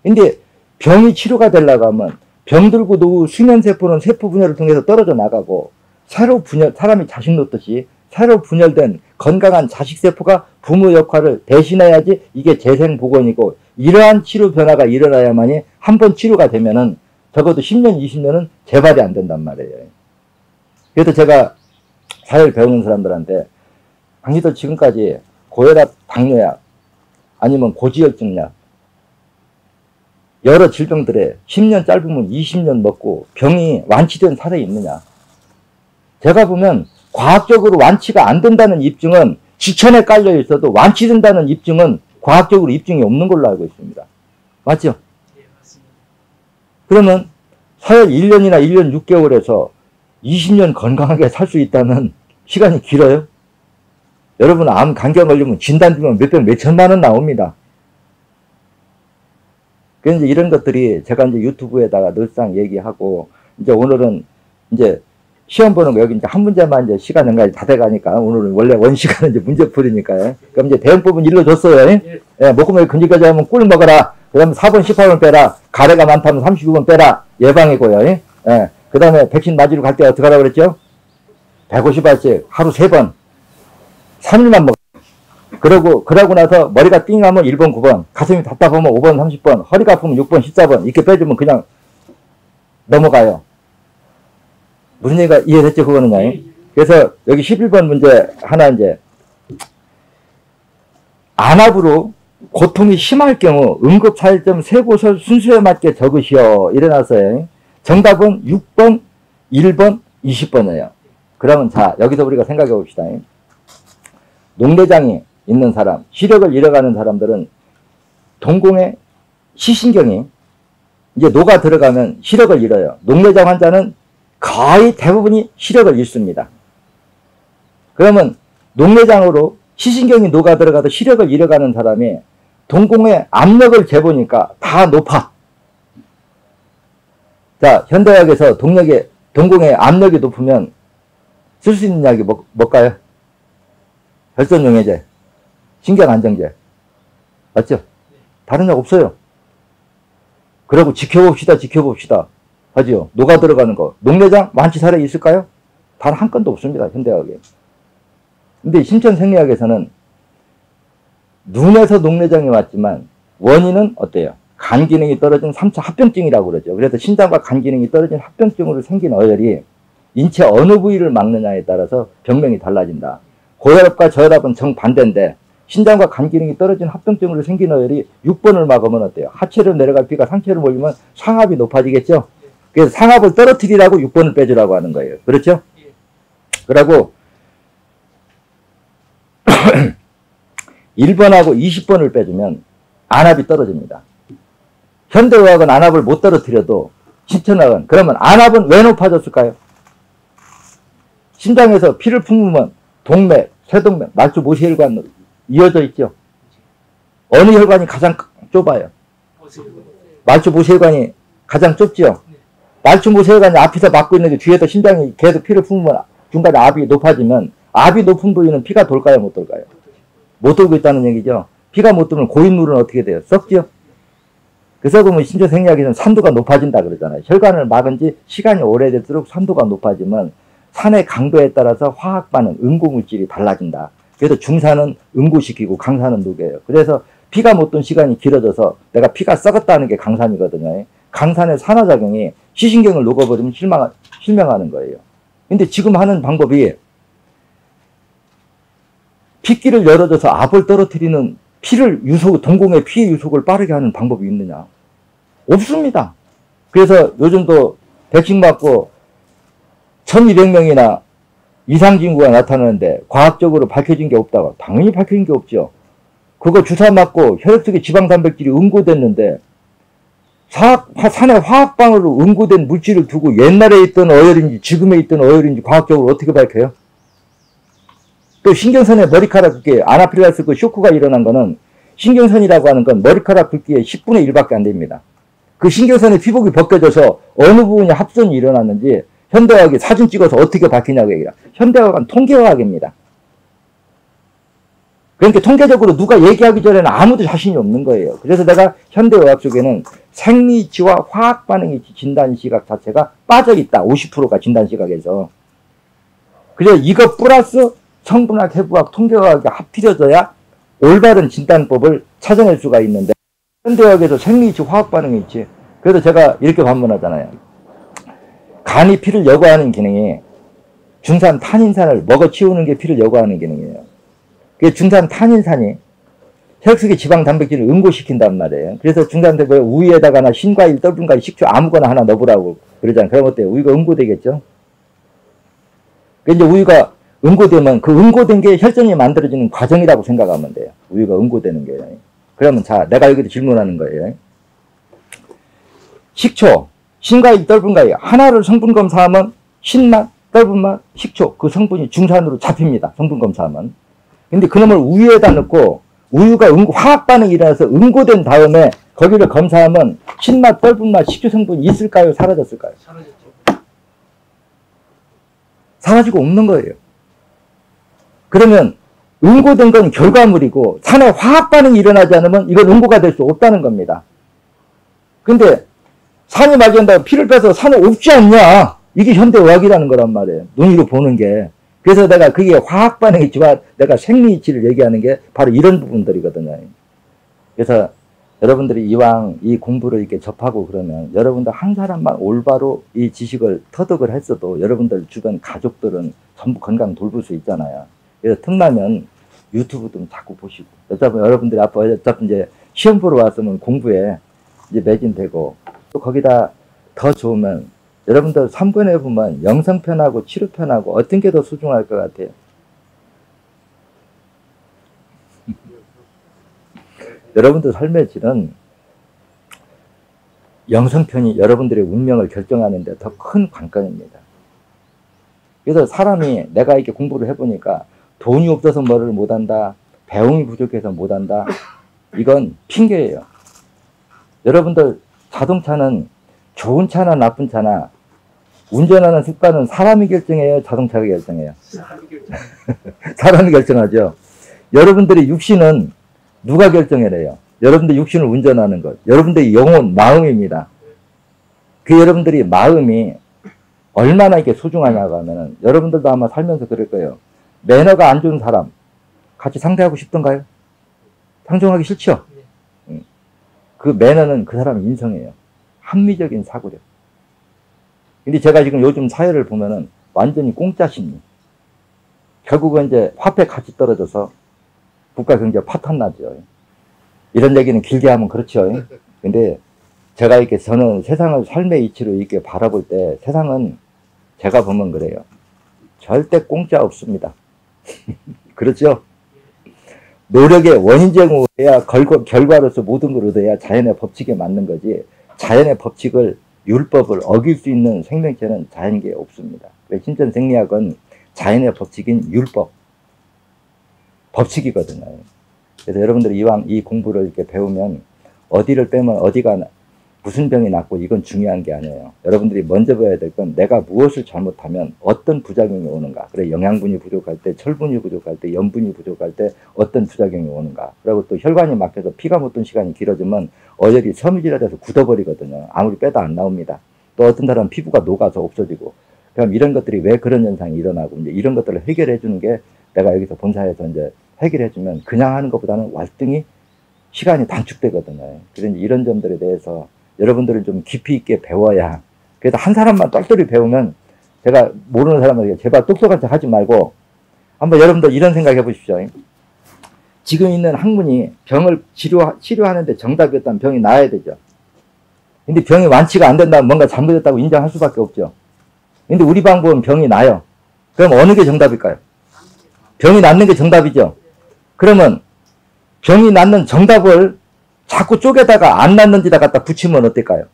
[SPEAKER 1] 근데 병이 치료가 되려고 하면 병들고 노후 수면세포는 세포 분열을 통해서 떨어져 나가고, 새로 분열, 사람이 자식 놓듯이 새로 분열된 건강한 자식세포가 부모 역할을 대신해야지 이게 재생복원이고, 이러한 치료 변화가 일어나야만이 한 번 치료가 되면은 적어도 10년, 20년은 재발이 안 된단 말이에요. 그래서 제가 사회를 배우는 사람들한테, 당신들 지금까지 고혈압, 당뇨약, 아니면 고지혈증약, 여러 질병들에 10년 짧으면 20년 먹고 병이 완치된 사례 있느냐? 제가 보면 과학적으로 완치가 안 된다는 입증은 지천에 깔려 있어도 완치된다는 입증은 과학적으로 입증이 없는 걸로 알고 있습니다. 맞죠?
[SPEAKER 2] 예, 맞습니다.
[SPEAKER 1] 그러면 사회 1년이나 1년 6개월에서 20년 건강하게 살 수 있다는 시간이 길어요? 여러분, 암 감기가 걸리면 진단 주면 몇 천만 원 나옵니다. 그래서 이런 것들이 제가 이제 유튜브에다가 늘상 얘기하고, 이제 오늘은 이제 시험 보는 거 여기 이제 한 문제만 이제 시간 연간이 다 돼가니까, 오늘은 원래 원 시간은 이제 문제 풀이니까요. 그럼 이제 대응법은 일러줬어요. 예, 목구멍에 근육까지 하면 꿀 먹어라. 그 다음에 4번 18번 빼라. 가래가 많다면 39번 빼라. 예방이고요. 예. 그 다음에 백신 맞으러 갈 때 어떻게 하라고 그랬죠? 150알씩 하루 3번. 3일만 먹어. 그러고 나서 머리가 띵하면 1번, 9번, 가슴이 답답하면 5번, 30번, 허리가 아프면 6번, 14번, 이렇게 빼주면 그냥 넘어가요. 무슨 얘기가 이해됐죠, 그거는요? 그래서 여기 11번 문제 하나 이제, 안압으로 고통이 심할 경우 응급사일점 세 곳을 순서에 맞게 적으시오. 이래놨어요. 정답은 6번, 1번, 20번이에요. 그러면 자, 여기서 우리가 생각해 봅시다. 녹내장이 있는 사람, 시력을 잃어가는 사람들은 동공의 시신경이 이제 녹아 들어가면 시력을 잃어요. 녹내장 환자는 거의 대부분이 시력을 잃습니다. 그러면 녹내장으로 시신경이 녹아 들어가도 시력을 잃어가는 사람이 동공의 압력을 재보니까 다 높아. 자, 현대의학에서 동공의 압력이 높으면 쓸 수 있는 약이 뭘까요? 혈전용해제, 신경안정제. 맞죠? 다른 약 없어요. 그리고 지켜봅시다. 하지요. 녹아 들어가는 거. 녹내장 완치 사례 있을까요? 단 한 건도 없습니다. 현대의학에. 근데 신천생리학에서는 눈에서 녹내장이 왔지만 원인은 어때요? 간 기능이 떨어진 3차 합병증이라고 그러죠. 그래서 신장과 간 기능이 떨어진 합병증으로 생긴 어혈이 인체 어느 부위를 막느냐에 따라서 병명이 달라진다. 고혈압과 저혈압은 정반대인데 신장과 간 기능이 떨어진 합병증으로 생긴 어혈이 6번을 막으면 어때요? 하체로 내려갈 피가 상체로 몰리면 상압이 높아지겠죠? 그래서 상압을 떨어뜨리라고 6번을 빼주라고 하는 거예요. 그렇죠? 그러고 1번하고 20번을 빼주면 안압이 떨어집니다. 현대의학은 안압을 못 떨어뜨려도 신천학은, 그러면 안압은 왜 높아졌을까요? 심장에서 피를 품으면 동맥, 쇄동맥, 말초 모세혈관 이어져 있죠. 어느 혈관이 가장 좁아요? 말초 모세혈관이 가장 좁죠. 말초 모세혈관이 앞에서 막고 있는데 뒤에서 심장이 계속 피를 품으면 중간에 압이 높아지면, 압이 높은 부위는 피가 돌까요, 못 돌까요? 못 돌고 있다는 얘기죠. 피가 못 돌면 고인물은 어떻게 돼요? 썩죠. 그래서 보면 신천생리학에서는 산도가 높아진다 그러잖아요. 혈관을 막은 지 시간이 오래될수록 산도가 높아지면 산의 강도에 따라서 화학 반응, 응고물질이 달라진다. 그래서 중산은 응고시키고 강산은 녹여요. 그래서 피가 못 돈 시간이 길어져서 내가 피가 썩었다는 게 강산이거든요. 강산의 산화작용이 시신경을 녹아버리면 실명하는 거예요. 근데 지금 하는 방법이 핏기를 열어줘서 압을 떨어뜨리는 동공의 피의 유속을 빠르게 하는 방법이 있느냐? 없습니다. 그래서 요즘도 백신 맞고 1200명이나 이상 징후가 나타나는데 과학적으로 밝혀진 게 없다고. 당연히 밝혀진 게 없죠. 그거 주사 맞고 혈액 속에 지방단백질이 응고됐는데 산의 화학방으로 응고된 물질을 두고 옛날에 있던 어혈인지 지금에 있던 어혈인지 과학적으로 어떻게 밝혀요? 또 신경선에 머리카락 긁기에 아나필라스 그 쇼크가 일어난 거는 신경선이라고 하는 건 머리카락 긁기의 10분의 1밖에 안 됩니다. 그 신경선의 피복이 벗겨져서 어느 부분이 합선이 일어났는지 현대과학이 사진 찍어서 어떻게 밝히냐고 얘기해요. 현대과학은 통계과학입니다. 그러니까 통계적으로 누가 얘기하기 전에는 아무도 자신이 없는 거예요. 그래서 내가 현대의학 쪽에는 생리치와 화학반응이치 진단시각 자체가 빠져있다. 50%가 진단시각에서. 그래서 이것 플러스 성분학, 해부학, 통계과학이 합쳐져야 올바른 진단법을 찾아낼 수가 있는데 현대의학에서 생리치, 화학반응이치. 그래서 제가 이렇게 반문하잖아요. 간이 피를 여과하는 기능이 중산 탄인산을 먹어치우는 게 피를 여과하는 기능이에요. 그 중산 탄인산이 혈액 속의 지방 단백질을 응고시킨단 말이에요. 그래서 중산 우유에다가나 신과일, 떡분과일, 식초 아무거나 하나 넣어보라고 그러잖아요. 그럼 어때요? 우유가 응고되겠죠? 이제 우유가 응고되면 그 응고된 게 혈전이 만들어지는 과정이라고 생각하면 돼요. 우유가 응고되는 게. 그러면 자, 내가 여기도 질문하는 거예요. 식초, 신과일, 떡분과일 하나를 성분 검사하면 신맛, 떡분맛, 식초 그 성분이 중산으로 잡힙니다. 성분 검사하면. 근데 그놈을 우유에다 넣고 우유가 화학 반응이 일어나서 응고된 다음에 거기를 검사하면 신맛, 떡분맛, 식초 성분이 있을까요? 사라졌을까요?
[SPEAKER 2] 사라졌죠.
[SPEAKER 1] 사라지고 없는 거예요. 그러면 응고된 건 결과물이고 산에 화학 반응이 일어나지 않으면 이건 응고가 될 수 없다는 겁니다. 근데 산이 말한다고 피를 빼서 산은 없지 않냐? 이게 현대의학이라는 거란 말이에요. 논의로 보는 게. 그래서 내가 그게 화학 반응이지만 내가 생리이치를 얘기하는 게 바로 이런 부분들이거든요. 그래서 여러분들이 이왕 이 공부를 이렇게 접하고 그러면 여러분들 한 사람만 올바로 이 지식을 터득을 했어도 여러분들 주변 가족들은 전부 건강 돌볼 수 있잖아요. 그래서 틈나면 유튜브 좀 자꾸 보시고 어차피 여러분들이 어차피 이제 시험 보러 왔으면 공부에 이제 매진되고 또 거기다 더 좋으면 여러분들 3번에 보면 영성편하고 치료편하고 어떤 게 더 소중할 것 같아요? 여러분들 삶의 질은 영성편이 여러분들의 운명을 결정하는 데 더 큰 관건입니다. 그래서 사람이 내가 이렇게 공부를 해보니까 돈이 없어서 뭐를 못한다, 배움이 부족해서 못한다, 이건 핑계예요. 여러분들 자동차는 좋은 차나 나쁜 차나 운전하는 습관은 사람이 결정해요? 자동차가 결정해요? 사람이 결정하죠. 여러분들의 육신은 누가 결정해요? 여러분들 육신을 운전하는 것. 여러분들의 영혼, 마음입니다. 그 여러분들이 마음이 얼마나 이게 소중하냐고 하면은 여러분들도 아마 살면서 그럴 거예요. 매너가 안 좋은 사람 같이 상대하고 싶던가요? 상종하기 싫죠? 그 매너는 그 사람의 인성이에요. 합리적인 사고력. 근데 제가 지금 요즘 사회를 보면은 완전히 공짜 심리. 결국은 이제 화폐 가치 떨어져서 국가 경제가 파탄나죠. 이런 얘기는 길게 하면 그렇죠. 근데 제가 이렇게 저는 세상을 삶의 이치로 이렇게 바라볼 때 세상은 제가 보면 그래요. 절대 공짜 없습니다. 그렇죠? 노력의 원인제공을 해야 결과로서 모든 걸 얻어야 자연의 법칙에 맞는 거지 자연의 법칙을 율법을 어길 수 있는 생명체는 자연계에 없습니다. 신전 생리학은 자연의 법칙인 율법, 법칙이거든요. 그래서 여러분들이 이왕 이 공부를 이렇게 배우면 어디를 빼면 어디가 무슨 병이 낫고 이건 중요한 게 아니에요. 여러분들이 먼저 배워야 될 건 내가 무엇을 잘못하면 어떤 부작용이 오는가. 그래 영양분이 부족할 때, 철분이 부족할 때, 염분이 부족할 때 어떤 부작용이 오는가. 그리고 또 혈관이 막혀서 피가 묻던 시간이 길어지면 어혈이 섬유질화돼서 굳어버리거든요. 아무리 빼도 안 나옵니다. 또 어떤 사람은 피부가 녹아서 없어지고. 그럼 이런 것들이 왜 그런 현상이 일어나고 이제 이런 것들을 해결해 주는 게 내가 여기서 본사에서 이제 해결해 주면 그냥 하는 것보다는 월등히 시간이 단축되거든요. 그래서 이런 점들에 대해서 여러분들은 좀 깊이 있게 배워야. 그래서 한 사람만 똘똘히 배우면 제가 모르는 사람에게 제발 똑똑한 척 하지 말고 한번 여러분들 이런 생각 해보십시오. 지금 있는 학문이 병을 치료하는데 정답이었다면 병이 나아야 되죠. 근데 병이 완치가 안 된다면 뭔가 잘못됐다고 인정할 수밖에 없죠. 근데 우리 방법은 병이 나요. 그럼 어느 게 정답일까요? 병이 낫는 게 정답이죠. 그러면 병이 낫는 정답을 자꾸 쪼개다가 안 낫는 데다 갖다 붙이면 어떨까요?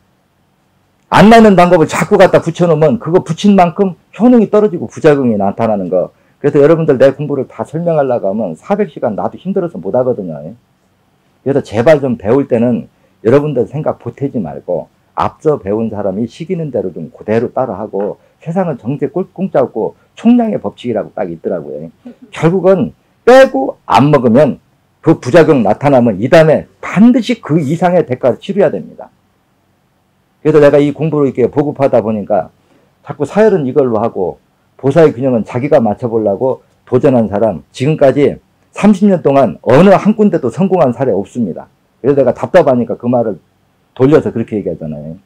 [SPEAKER 1] 안 낫는 방법을 자꾸 갖다 붙여놓으면 그거 붙인 만큼 효능이 떨어지고 부작용이 나타나는 거. 그래서 여러분들 내 공부를 다 설명하려고 하면 400시간 나도 힘들어서 못 하거든요. 그래서 제발 좀 배울 때는 여러분들 생각 보태지 말고 앞서 배운 사람이 시키는 대로 좀 그대로 따라하고, 세상은 정제 공짜 없고 총량의 법칙이라고 딱 있더라고요. 결국은 빼고 안 먹으면 그 부작용 나타나면 이 다음에 반드시 그 이상의 대가를 치러야 됩니다. 그래서 내가 이 공부를 이렇게 보급하다 보니까 자꾸 사열은 이걸로 하고 보사의 균형은 자기가 맞춰보려고 도전한 사람, 지금까지 30년 동안 어느 한 군데도 성공한 사례 없습니다. 그래서 내가 답답하니까 그 말을 돌려서 그렇게 얘기하잖아요.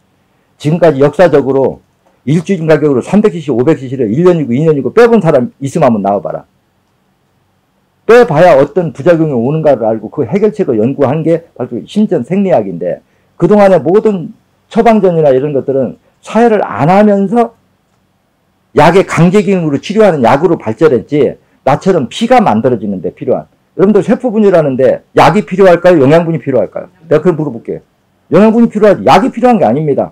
[SPEAKER 1] 지금까지 역사적으로 일주일 가격으로 300cc, 500cc를 1년이고 2년이고 빼본 사람 있으면 한번 나와봐라. 빼봐야 어떤 부작용이 오는가를 알고 그 해결책을 연구한 게 바로 신전 생리학인데, 그동안의 모든 처방전이나 이런 것들은 사혈을 안 하면서 약의 강제기능으로 치료하는 약으로 발전했지, 나처럼 피가 만들어지는데 필요한, 여러분들 세포분열하는데 약이 필요할까요? 영양분이 필요할까요? 내가 그걸 물어볼게요. 영양분이 필요하지 약이 필요한 게 아닙니다.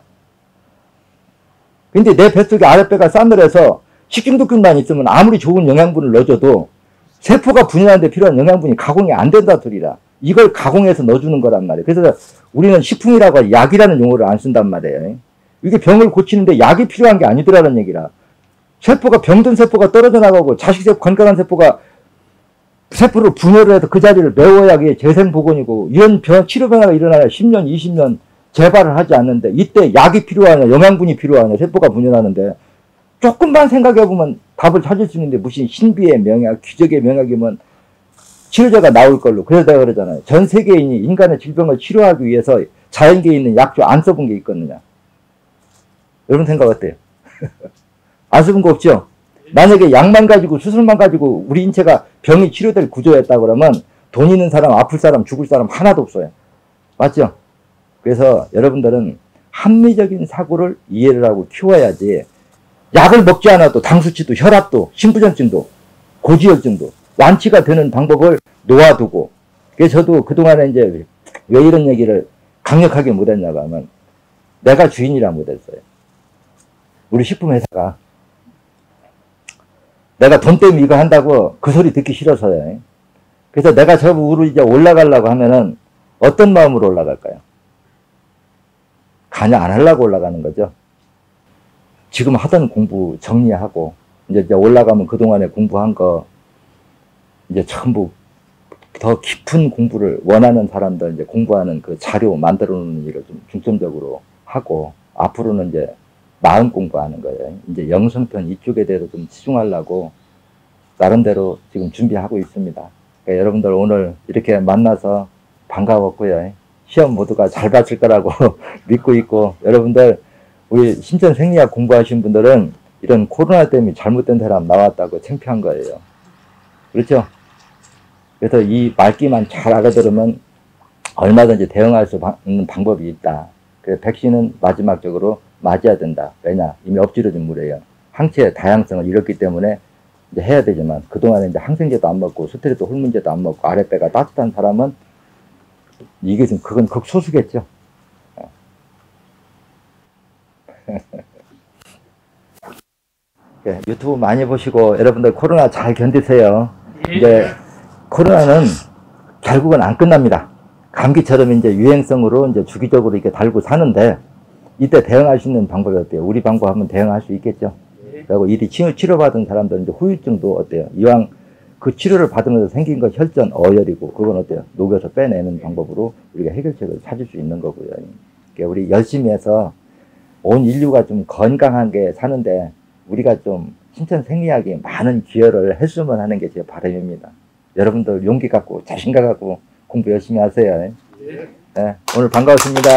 [SPEAKER 1] 근데 내 뱃속에 아랫배가 싸늘해서 식중독균만 있으면 아무리 좋은 영양분을 넣어줘도 세포가 분열하는데 필요한 영양분이 가공이 안 된다 소리라. 이걸 가공해서 넣어주는 거란 말이에요. 그래서 우리는 식품이라고 약이라는 용어를 안 쓴단 말이에요. 이게 병을 고치는데 약이 필요한 게 아니더라는 얘기라. 세포가, 병든 세포가 떨어져 나가고 자식세포, 건강한 세포가 세포를 분열을 해서 그 자리를 메워야 그게 재생복원이고, 이런 치료 변화가 일어나야 10년, 20년 재발을 하지 않는데, 이때 약이 필요하냐, 영양분이 필요하냐, 세포가 분열하는데, 조금만 생각해보면 답을 찾을 수 있는데, 무슨 신비의 명약, 기적의 명약이면 치료제가 나올 걸로. 그래서 내가 그러잖아요. 전 세계인이 인간의 질병을 치료하기 위해서 자연계에 있는 약조 안 써본 게 있거든요. 여러분 생각 어때요? 안 써본 거 없죠? 만약에 약만 가지고 수술만 가지고 우리 인체가 병이 치료될 구조였다 그러면 돈 있는 사람, 아플 사람, 죽을 사람 하나도 없어요. 맞죠? 그래서 여러분들은 합리적인 사고를 이해를 하고 키워야지, 약을 먹지 않아도 당수치도, 혈압도, 심부전증도, 고지혈증도 완치가 되는 방법을 놓아두고, 그래서 저도 그동안에 이제 왜 이런 얘기를 강력하게 못했냐고 하면, 내가 주인이라 못했어요. 우리 식품회사가. 내가 돈 때문에 이거 한다고 그 소리 듣기 싫어서요. 그래서 내가 저 위로 이제 올라가려고 하면은 어떤 마음으로 올라갈까요? 간여 안 하려고 올라가는 거죠. 지금 하던 공부 정리하고, 이제 올라가면 그동안에 공부한 거, 이제 전부 더 깊은 공부를 원하는 사람들 이제 공부하는 그 자료 만들어 놓는 일을 좀 중점적으로 하고, 앞으로는 이제 마음 공부하는 거예요. 이제 영성편 이쪽에 대해서 좀 치중하려고 나름대로 지금 준비하고 있습니다. 그러니까 여러분들 오늘 이렇게 만나서 반가웠고요. 시험 모두가 잘 봤을 거라고 믿고 있고, 여러분들 우리 신전 생리학 공부하신 분들은 이런 코로나 때문에 잘못된 사람 나왔다고 창피한 거예요. 그렇죠? 그래서 이 말귀만 잘 알아들으면 얼마든지 대응할 수 있는 방법이 있다. 그래서 백신은 마지막적으로 맞아야 된다. 왜냐? 이미 엎질러진 물이에요. 항체의 다양성을 잃었기 때문에 이제 해야 되지만, 그동안에 이제 항생제도 안 먹고 스테로이드 호르몬제도 안 먹고 아랫배가 따뜻한 사람은 이게 좀 그건 극소수겠죠. 네, 유튜브 많이 보시고 여러분들 코로나 잘 견디세요. 이제 코로나는 결국은 안 끝납니다. 감기처럼 이제 유행성으로 이제 주기적으로 이렇게 달고 사는데, 이때 대응할 수 있는 방법이 어때요? 우리 방법하면 대응할 수 있겠죠? 그리고 이리 치료받은 사람들은 이제 후유증도 어때요? 이왕 그 치료를 받으면서 생긴 건 혈전, 어혈이고, 그건 어때요? 녹여서 빼내는 방법으로 우리가 해결책을 찾을 수 있는 거고요. 그러니까 우리 열심히 해서 온 인류가 좀 건강하게 사는데, 우리가 좀 신천 생리학에 많은 기여를 했으면 하는 게 제 바람입니다. 여러분들 용기 갖고 자신감 갖고 공부 열심히 하세요. 네, 오늘 반가웠습니다.